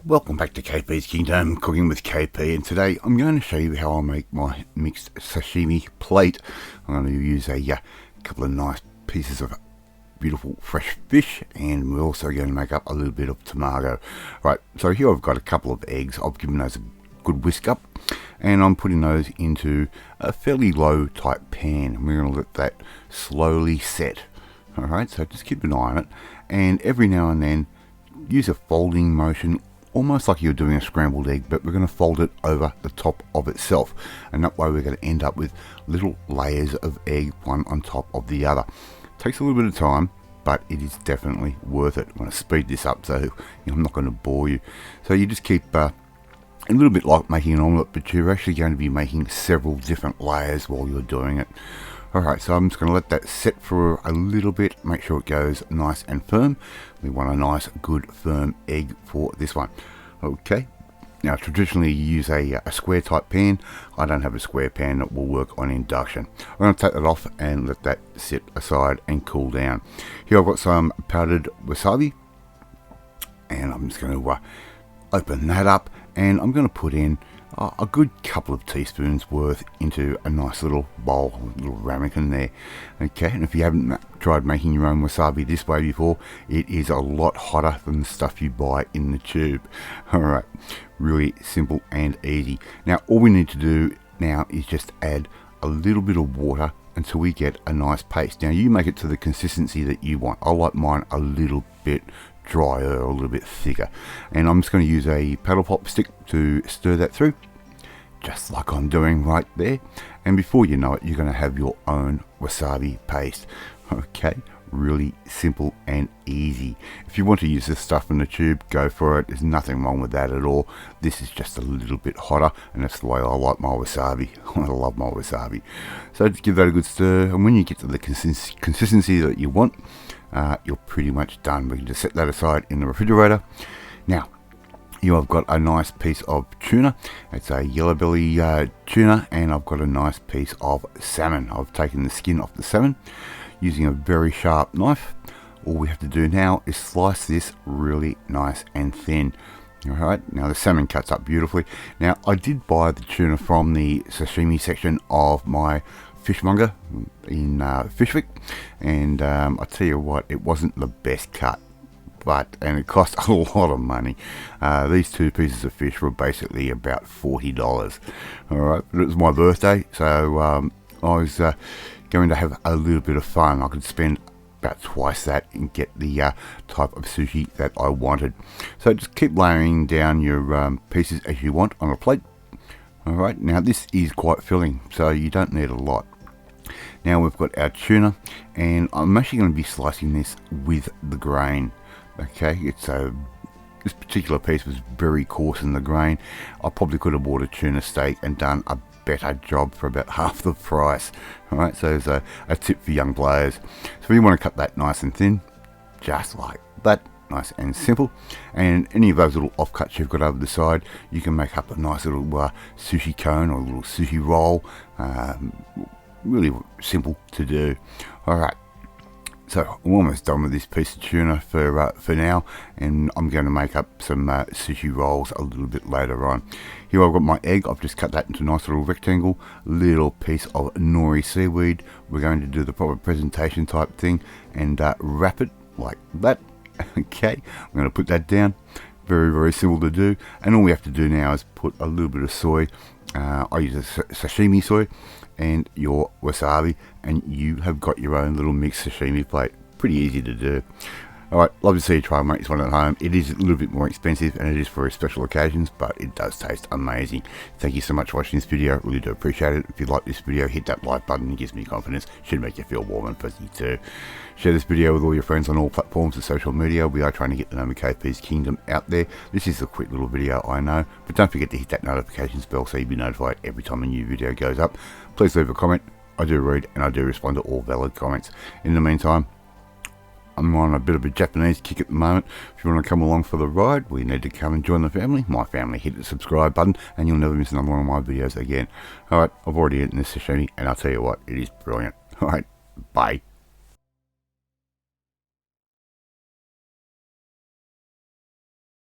Welcome back to KP's Kingdom, Cooking with KP, and today I'm going to show you how I make my mixed sashimi plate. I'm going to use a couple of nice pieces of beautiful fresh fish, and we're also going to make up a little bit of tamago. Right, so here I've got a couple of eggs. I've given those a good whisk up, and I'm putting those into a fairly low type pan, and we're going to let that slowly set. Alright, so just keep an eye on it, and every now and then use a folding motion, almost like you're doing a scrambled egg, but we're going to fold it over the top of itself, and that way we're going to end up with little layers of egg, one on top of the other. Takes a little bit of time, but it is definitely worth it. I'm going to speed this up, so I'm not going to bore you. So you just keep a little bit like making an omelette, but you're actually going to be making several different layers while you're doing it. Alright, so I'm just going to let that set for a little bit, make sure it goes nice and firm. We want a nice, good, firm egg for this one. Okay, now traditionally you use a square type pan. I don't have a square pan that will work on induction. I'm going to take that off and let that sit aside and cool down. Here I've got some powdered wasabi, and I'm just going to open that up, and I'm going to put in a good couple of teaspoons worth into a nice little bowl, a little ramekin there. Okay, and if you haven't tried making your own wasabi this way before, it is a lot hotter than the stuff you buy in the tube. Alright, really simple and easy. Now all we need to do now is just add a little bit of water until we get a nice paste. Now you make it to the consistency that you want. I like mine a little bit drier, a little bit thicker, and I'm just going to use a paddle pop stick to stir that through, just like I'm doing right there, and before you know it, you're going to have your own wasabi paste. Okay, really simple and easy. If you want to use this stuff in the tube, go for it. There's nothing wrong with that at all. This is just a little bit hotter, and that's the way I like my wasabi. I love my wasabi. So just give that a good stir, and when you get to the consistency that you want, you're pretty much done. We can just set that aside in the refrigerator. Now, here I've got a nice piece of tuna. It's a yellow belly tuna, and I've got a nice piece of salmon. I've taken the skin off the salmon using a very sharp knife. All we have to do now is slice this really nice and thin. Alright, now the salmon cuts up beautifully. Now I did buy the tuna from the sashimi section of my fishmonger in Fishwick, and I tell you what, it wasn't the best cut, and it cost a lot of money. These two pieces of fish were basically about $40. Alright, but it was my birthday, so I was going to have a little bit of fun. I could spend about twice that and get the type of sushi that I wanted. So just keep layering down your pieces as you want on a plate. Alright, now this is quite filling, so you don't need a lot. Now we've got our tuna, and I'm actually going to be slicing this with the grain. Okay, this particular piece was very coarse in the grain. I probably could have bought a tuna steak and done a better job for about half the price. Alright, so there's a tip for young players. So you want to cut that nice and thin, just like that. Nice and simple, and any of those little offcuts you've got over the side, you can make up a nice little sushi cone or a little sushi roll. Really simple to do. Alright, so I'm almost done with this piece of tuna for now, and I'm going to make up some sushi rolls a little bit later on. Here I've got my egg. I've just cut that into a nice little rectangle, little piece of nori seaweed. We're going to do the proper presentation type thing and wrap it like that. Okay, I'm going to put that down. Very, very simple to do, and all we have to do now is put a little bit of soy. I use a sashimi soy and your wasabi, and you have got your own little mixed sashimi plate. Pretty easy to do. Alright, love to see you try and make this one at home. It is a little bit more expensive, and it is for special occasions, but it does taste amazing. Thank you so much for watching this video. Really do appreciate it. If you like this video, hit that like button. It gives me confidence. Should make you feel warm and fuzzy too. Share this video with all your friends on all platforms of social media. We are trying to get the name of KP's Kingdom out there. This is a quick little video, I know, but don't forget to hit that notifications bell so you'll be notified every time a new video goes up. Please leave a comment. I do read and I do respond to all valid comments. In the meantime, I'm I'm on a bit of a Japanese kick at the moment. If you want to come along for the ride, we need to come and join the family. My family, hit the subscribe button and you'll never miss another one of my videos again. Alright, I've already eaten this sashimi and I'll tell you what, it is brilliant. Alright, bye.